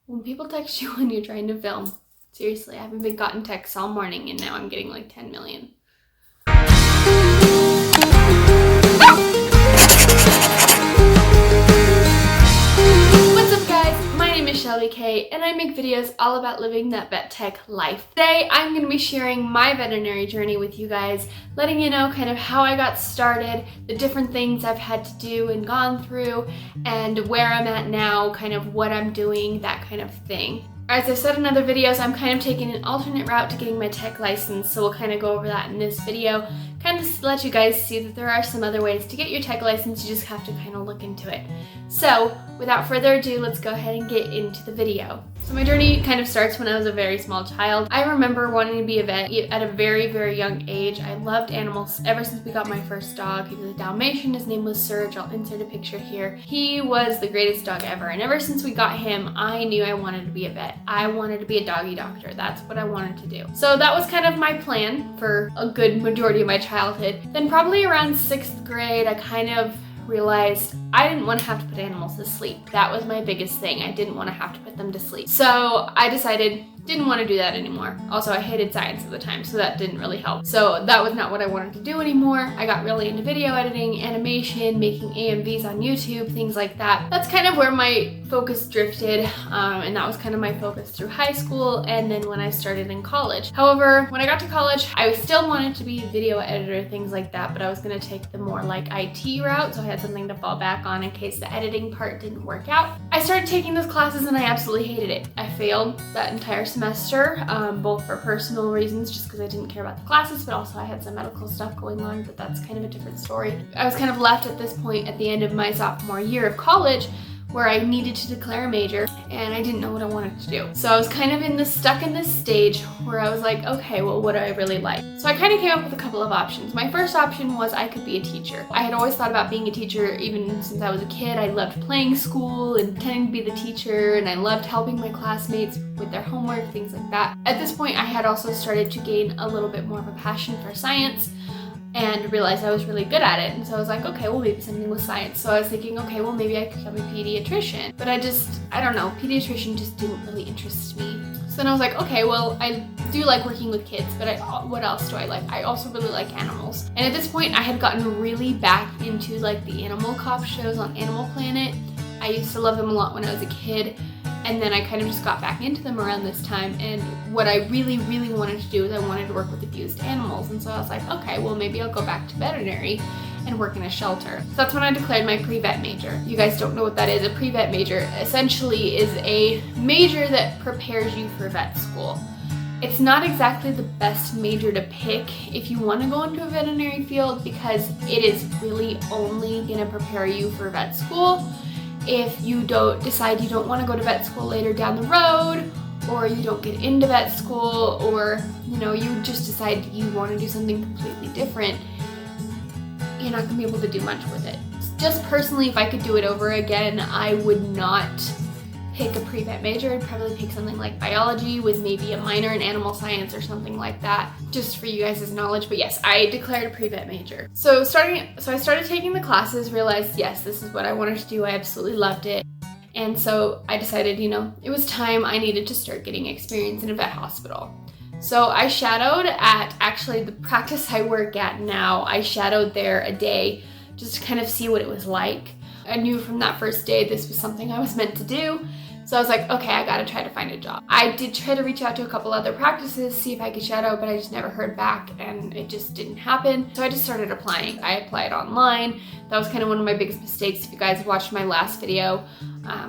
when people text you when you're trying to film. Seriously, I haven't been gotten texts all morning and now I'm getting like 10 million. What's up guys? My name is Shelby K and I make videos all about living that vet tech life. Today I'm going to be sharing my veterinary journey with you guys, letting you know kind of how I got started, the different things I've had to do and gone through, and where I'm at now, kind of what I'm doing, that kind of thing. As I said in other videos, I'm kind of taking an alternate route to getting my tech license, so we'll kind of go over that in this video. Kind of let you guys see that there are some other ways to get your tech license, you just have to kind of look into it. So, without further ado, let's go ahead and get into the video. So my journey kind of starts when I was a very small child. I remember wanting to be a vet at a very, very young age. I loved animals ever since we got my first dog. He was a Dalmatian, his name was Serge. I'll insert a picture here. He was the greatest dog ever, and ever since we got him, I knew I wanted to be a vet. I wanted to be a doggy doctor. That's what I wanted to do. So that was kind of my plan for a good majority of my childhood. Then probably around 6th grade, I kind of realized I didn't want to have to put animals to sleep. That was my biggest thing. I didn't want to have to put them to sleep. So I decided didn't want to do that anymore. Also, I hated science at the time, so that didn't really help. So that was not what I wanted to do anymore. I got really into video editing, animation, making AMVs on YouTube, things like that. That's kind of where my focus drifted, and that was kind of my focus through high school and then when I started in college. However, when I got to college, I still wanted to be a video editor, things like that, but I was going to take the more like IT route, so I had something to fall back on in case the editing part didn't work out. I started taking those classes and I absolutely hated it. I failed that entire semester, both for personal reasons, just because I didn't care about the classes, but also I had some medical stuff going on, but that's kind of a different story. I was kind of left at this point at the end of my sophomore year of college where I needed to declare a major and I didn't know what I wanted to do. So I was kind of stuck in this stage where I was like, okay, well, what do I really like? So I kind of came up with a couple of options. My first option was I could be a teacher. I had always thought about being a teacher even since I was a kid. I loved playing school and pretending to be the teacher, and I loved helping my classmates with their homework, things like that. At this point, I had also started to gain a little bit more of a passion for science and realized I was really good at it. And so I was like, okay, well, maybe something with science. So I was thinking, okay, well, maybe I could become a pediatrician. But I don't know, pediatrician just didn't really interest me. So then I was like, okay, well, I do like working with kids, but what else do I like? I also really like animals. And at this point, I had gotten really back into like the animal cop shows on Animal Planet. I used to love them a lot when I was a kid. And then I kind of just got back into them around this time, and what I really, really wanted to do is I wanted to work with abused animals. And so I was like, okay, well, maybe I'll go back to veterinary and work in a shelter. So that's when I declared my pre-vet major. You guys don't know what that is. A pre-vet major essentially is a major that prepares you for vet school. It's not exactly the best major to pick if you want to go into a veterinary field, because it is really only going to prepare you for vet school. If you decide you don't want to go to vet school later down the road, or you don't get into vet school, or you just decide you want to do something completely different, you're not going to be able to do much with it. Just personally, if I could do it over again, I would not pick a pre-vet major. I'd probably pick something like biology with maybe a minor in animal science or something like that, just for you guys' knowledge. But yes, I declared a pre-vet major. So I started taking the classes, realized, yes, this is what I wanted to do. I absolutely loved it. And so I decided, it was time. I needed to start getting experience in a vet hospital. So I shadowed at actually the practice I work at now. I shadowed there a day just to kind of see what it was like. I knew from that first day this was something I was meant to do. So I was like, okay, I gotta try to find a job. I did try to reach out to a couple other practices, see if I could shadow, but I just never heard back and it just didn't happen. So I just started applying. I applied online. That was kind of one of my biggest mistakes. If you guys watched my last video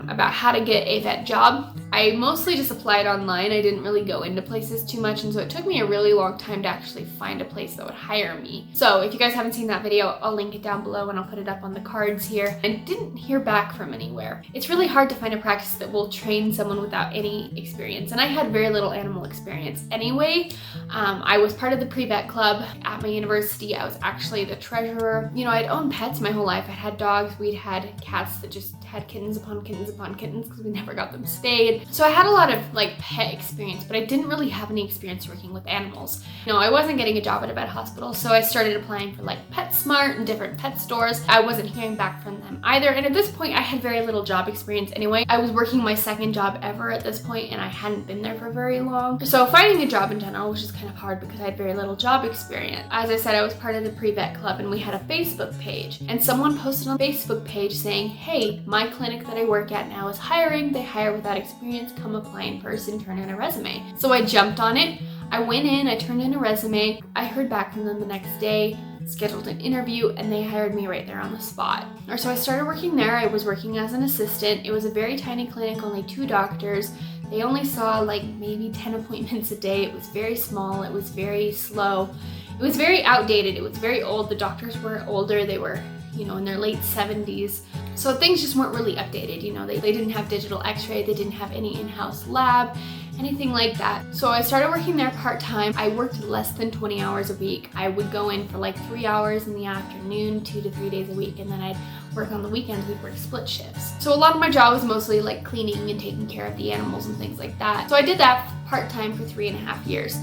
about how to get a vet job, I mostly just applied online. I didn't really go into places too much, and so it took me a really long time to actually find a place that would hire me. So if you guys haven't seen that video, I'll link it down below and I'll put it up on the cards here. And didn't hear back from anywhere. It's really hard to find a practice that will train someone without any experience, and I had very little animal experience anyway. I was part of the pre-vet club at my university. I was actually the treasurer. I'd owned pets my whole life. I had dogs, we'd had cats that just had kittens upon kittens upon kittens because we never got them spayed. So I had a lot of like pet experience, but I didn't really have any experience working with animals. You know, I wasn't getting a job at a vet hospital, so I started applying for like PetSmart and different pet stores. I wasn't hearing back from them either, and at this point I had very little job experience anyway. I was working my second job ever at this point, and I hadn't been there for very long. So finding a job in general was just kind of hard because I had very little job experience. As I said, I was part of the pre-vet club, and we had a Facebook page, and someone posted on the Facebook page saying, hey, my clinic that I work at now is hiring. They hire without experience. Come apply in person, turn in a resume. So I jumped on it. I went in, I turned in a resume. I heard back from them the next day, scheduled an interview, and they hired me right there on the spot. So I started working there. I was working as an assistant. It was a very tiny clinic, only 2 doctors. They only saw like maybe 10 appointments a day. It was very small. It was very slow. It was very outdated. It was very old. The doctors were older. They were, you know, in their late 70s. So things just weren't really updated. You know, they didn't have digital x-ray. They didn't have any in-house lab, anything like that. So I started working there part-time. I worked less than 20 hours a week. I would go in for like 3 hours in the afternoon, 2 to 3 days a week, and then I'd work on the weekends. We'd work split shifts. So a lot of my job was mostly like cleaning and taking care of the animals and things like that. So I did that part-time for 3.5 years.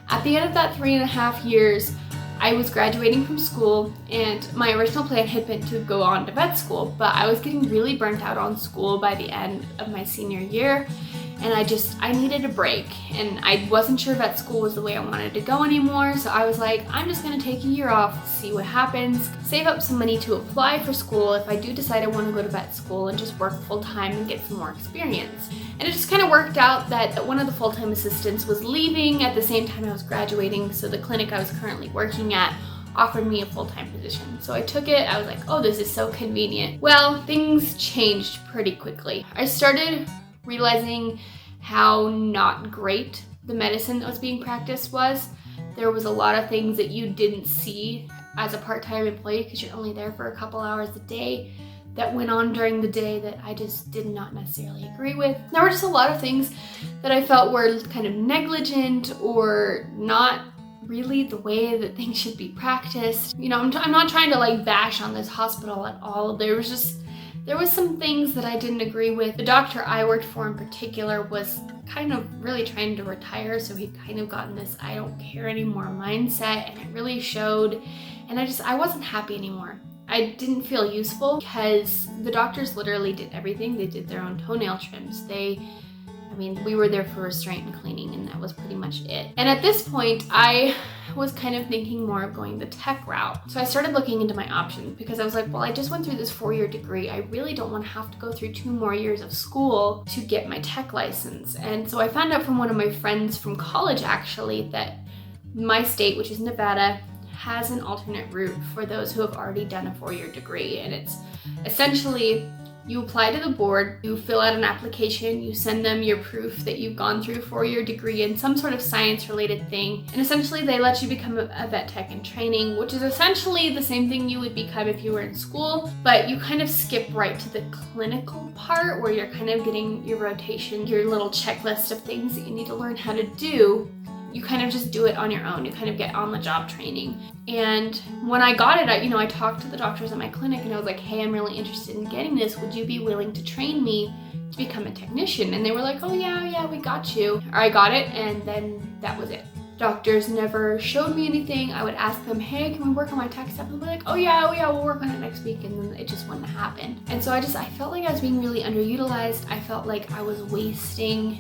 At the end of that 3.5 years, I was graduating from school, and my original plan had been to go on to vet school, but I was getting really burnt out on school by the end of my senior year, and I needed a break, and I wasn't sure vet school was the way I wanted to go anymore. So I was like, I'm just gonna take a year off, see what happens, save up some money to apply for school if I do decide I want to go to vet school, and just work full-time and get some more experience. And it just kind of worked out that one of the full-time assistants was leaving at the same time I was graduating, so the clinic I was currently working at offered me a full-time position. So I took it. I was like, oh, this is so convenient. Well, things changed pretty quickly. I started realizing how not great the medicine that was being practiced was. There was a lot of things that you didn't see as a part-time employee because you're only there for a couple hours a day that went on during the day that I just did not necessarily agree with. There were just a lot of things that I felt were kind of negligent or not really the way that things should be practiced. You know, I'm not trying to like bash on this hospital at all. There was some things that I didn't agree with. The doctor I worked for in particular was kind of really trying to retire, so he'd kind of gotten this I don't care anymore mindset, and it really showed, and I wasn't happy anymore. I didn't feel useful because the doctors literally did everything. They did their own toenail trims. We were there for restraint and cleaning, and that was pretty much it. And at this point, I was kind of thinking more of going the tech route. So I started looking into my options because I was like, well, I just went through this 4-year degree. I really don't want to have to go through 2 more years of school to get my tech license. And so I found out from one of my friends from college, actually, that my state, which is Nevada, has an alternate route for those who have already done a 4-year degree. And it's essentially, you apply to the board, you fill out an application, you send them your proof that you've gone through a 4-year degree in some sort of science-related thing, and essentially they let you become a vet tech in training, which is essentially the same thing you would become if you were in school, but you kind of skip right to the clinical part where you're kind of getting your rotation, your little checklist of things that you need to learn how to do. You kind of just do it on your own. You kind of get on the job training. And when I got it, I talked to the doctors at my clinic, and I was like, hey, I'm really interested in getting this. Would you be willing to train me to become a technician? And they were like, oh yeah, we got you. Or I got it, and then that was it. Doctors never showed me anything. I would ask them, hey, can we work on my tech stuff? And they'd be like, oh yeah, we'll work on it next week. And then it just wouldn't happen. And so I felt like I was being really underutilized. I felt like I was wasting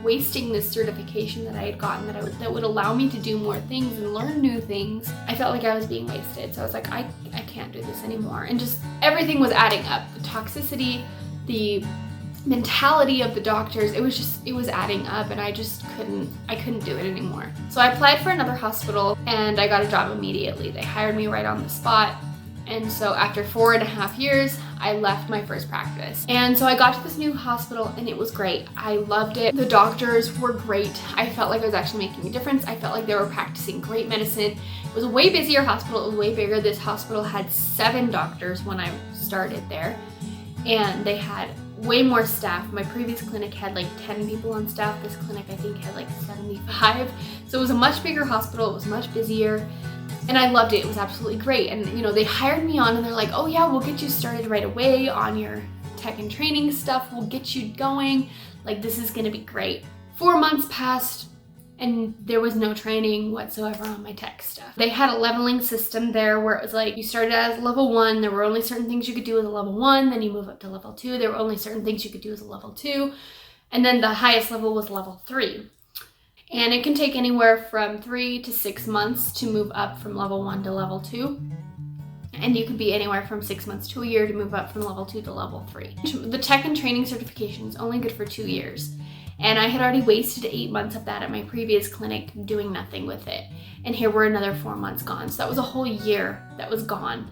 this certification that I had gotten that would allow me to do more things and learn new things. I felt like I was being wasted. So I was like, I can't do this anymore. And just everything was adding up. The toxicity, the mentality of the doctors, it was adding up, and I couldn't do it anymore. So I applied for another hospital, and I got a job immediately. They hired me right on the spot. And so after 4.5 years, I left my first practice. And so I got to this new hospital, and it was great. I loved it. The doctors were great. I felt like I was actually making a difference. I felt like they were practicing great medicine. It was a way busier hospital. It was way bigger. This hospital had 7 doctors when I started there, and they had way more staff. My previous clinic had like 10 people on staff. This clinic, I think, had like 75. So it was a much bigger hospital. It was much busier. And I loved it. It was absolutely great. And they hired me on, and they're like, oh yeah, we'll get you started right away on your tech and training stuff will get you going. Like, this is gonna be great. 4 months passed and there was no training whatsoever on my tech stuff. They had a leveling system there where it was like, you started as level 1, there were only certain things you could do as a level 1, then you move up to level 2, there were only certain things you could do as a level 2, and then the highest level was level 3. And it can take anywhere from 3 to 6 months to move up from level 1 to level 2. And you could be anywhere from 6 months to a year to move up from level 2 to level 3. The tech and training certification is only good for 2 years. And I had already wasted 8 months of that at my previous clinic doing nothing with it. And here were another 4 months gone. So that was a whole year that was gone.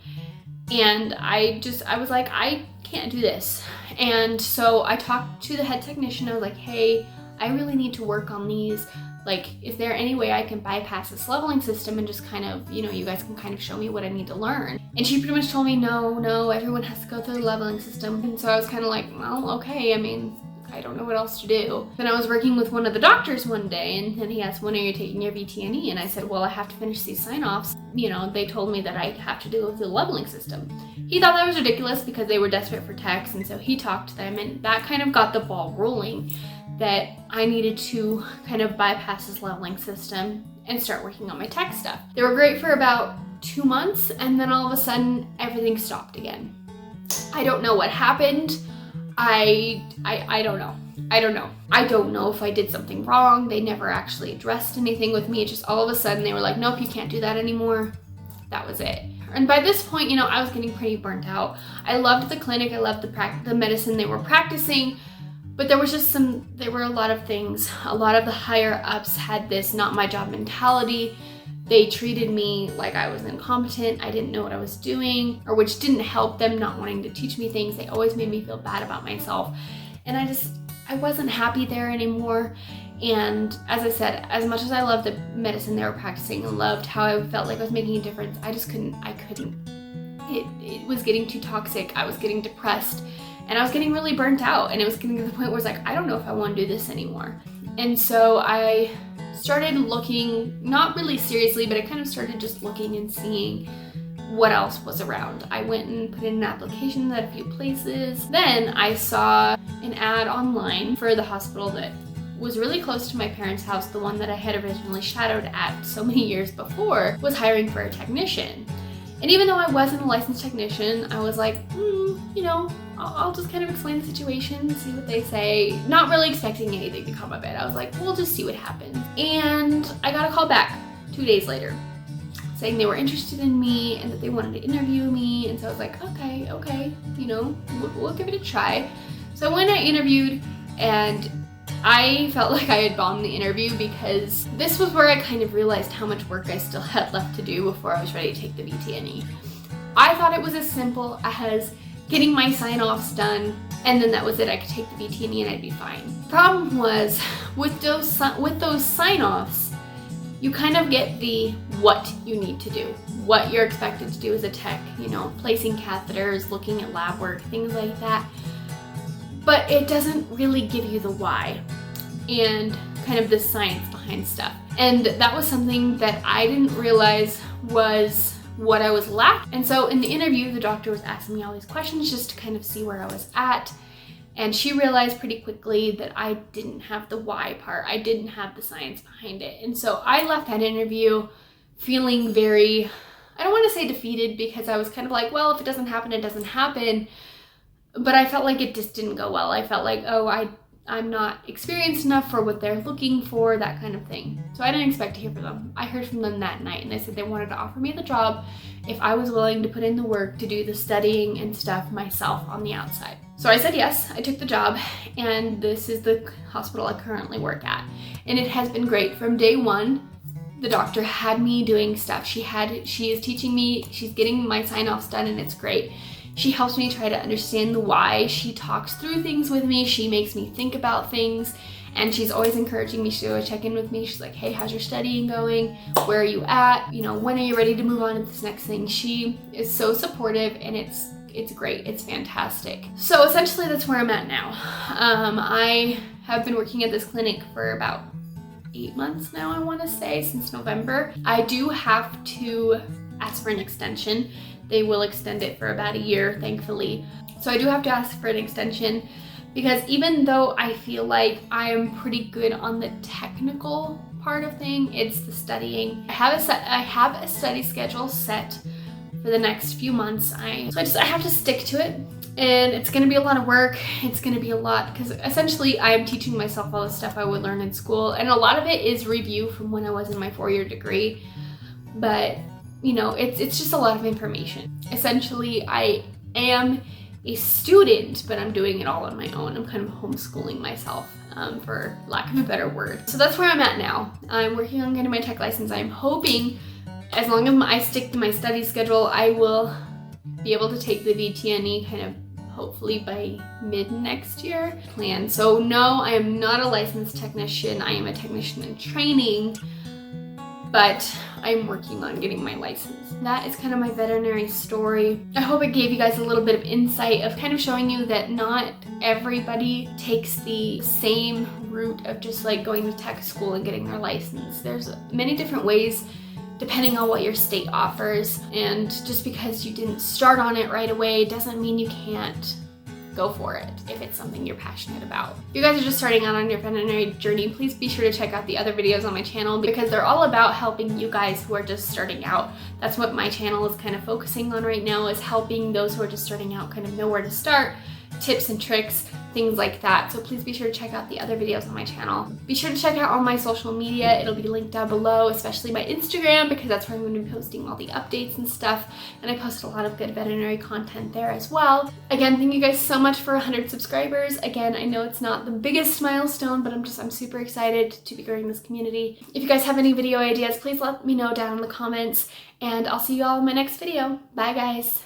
And I was like, I can't do this. And so I talked to the head technician. I was like, hey, I really need to work on these. Like, is there any way I can bypass this leveling system and just kind of, you know, you guys can kind of show me what I need to learn? And she pretty much told me, no, everyone has to go through the leveling system. And so I was kind of like, well, okay, I mean, I don't know what else to do. Then I was working with one of the doctors one day, and then he asked, when are you taking your VT&E? And I said, well, I have to finish these sign-offs. You know, they told me that I have to do with the leveling system. He thought that was ridiculous because they were desperate for techs, and so he talked to them, and that kind of got the ball rolling that I needed to kind of bypass this leveling system and start working on my tech stuff. They were great for about 2 months, and then all of a sudden, everything stopped again. I don't know what happened. I don't know. I don't know if I did something wrong. They never actually addressed anything with me. It just all of a sudden they were like, nope, you can't do that anymore. That was it. And by this point, you know, I was getting pretty burnt out. I loved the clinic. I loved the medicine they were practicing. But there were a lot of things. A lot of the higher ups had this not my job mentality. They treated me like I was incompetent. I didn't know what I was doing, or which didn't help them not wanting to teach me things. They always made me feel bad about myself. And I wasn't happy there anymore. And as I said, as much as I loved the medicine they were practicing and loved how I felt like I was making a difference, I couldn't. It was getting too toxic. I was getting depressed and I was getting really burnt out. And it was getting to the point where it's like, I don't know if I want to do this anymore. And so I started looking, not really seriously, but I kind of started just looking and seeing what else was around. I went and put in an application at a few places. Then I saw an ad online for the hospital that was really close to my parents' house. The one that I had originally shadowed at so many years before was hiring for a technician. And even though I wasn't a licensed technician, I was like, you know, I'll just kind of explain the situation, see what they say. Not really expecting anything to come of it. I was like, we'll just see what happens. And I got a call back 2 days later saying they were interested in me and that they wanted to interview me. And so I was like, okay, you know, we'll give it a try. So when I interviewed, and I felt like I had bombed the interview because this was where I kind of realized how much work I still had left to do before I was ready to take the VT&E. I thought it was as simple as getting my sign-offs done, and then that was it. I could take the VT&E and I'd be fine. Problem was, with those sign-offs, you kind of get the what you need to do, what you're expected to do as a tech, you know, placing catheters, looking at lab work, things like that. But it doesn't really give you the why and kind of the science behind stuff. And that was something that I didn't realize was what I was lacking. And so in the interview, the doctor was asking me all these questions just to kind of see where I was at. And she realized pretty quickly that I didn't have the why part. I didn't have the science behind it. And so I left that interview feeling very, I don't want to say defeated, because I was kind of like, well, if it doesn't happen, it doesn't happen. But I felt like it just didn't go well. I felt like, oh, I'm not experienced enough for what they're looking for, that kind of thing. So I didn't expect to hear from them. I heard from them that night, and they said they wanted to offer me the job if I was willing to put in the work to do the studying and stuff myself on the outside. So I said yes, I took the job, and this is the hospital I currently work at. And it has been great. From day one, the doctor had me doing stuff. She is teaching me, she's getting my sign-offs done, and it's great. She helps me try to understand the why. She talks through things with me. She makes me think about things, and she's always encouraging me. She'll check in with me. She's like, hey, how's your studying going? Where are you at? You know, when are you ready to move on to this next thing? She is so supportive, and it's great. It's fantastic. So essentially that's where I'm at now. I have been working at this clinic for about 8 months now, I want to say, since November. I do have to ask for an extension. They will extend it for about a year, thankfully. So I do have to ask for an extension, because even though I feel like I am pretty good on the technical part of thing, it's the studying. I have a study schedule set for the next few months. I have to stick to it, and it's going to be a lot of work. It's going to be a lot, because essentially I am teaching myself all the stuff I would learn in school, and a lot of it is review from when I was in my 4-year degree, but you know, it's just a lot of information. Essentially, I am a student, but I'm doing it all on my own. I'm kind of homeschooling myself, for lack of a better word. So that's where I'm at now. I'm working on getting my tech license. I'm hoping, as long as I stick to my study schedule, I will be able to take the VTNE kind of hopefully by mid next year plan. So no, I am not a licensed technician. I am a technician in training, but I'm working on getting my license. That is kind of my veterinary story. I hope it gave you guys a little bit of insight of kind of showing you that not everybody takes the same route of just like going to tech school and getting their license. There's many different ways depending on what your state offers, and just because you didn't start on it right away doesn't mean you can't go for it if it's something you're passionate about. If you guys are just starting out on your veterinary journey, please be sure to check out the other videos on my channel, because they're all about helping you guys who are just starting out. That's what my channel is kind of focusing on right now, is helping those who are just starting out kind of know where to start, tips and tricks, things like that. So please be sure to check out the other videos on my channel. Be sure to check out all my social media. It'll be linked down below, especially my Instagram, because that's where I'm going to be posting all the updates and stuff. And I post a lot of good veterinary content there as well. Again, thank you guys so much for 100 subscribers. Again, I know it's not the biggest milestone, but I'm super excited to be growing this community. If you guys have any video ideas, please let me know down in the comments, and I'll see you all in my next video. Bye guys.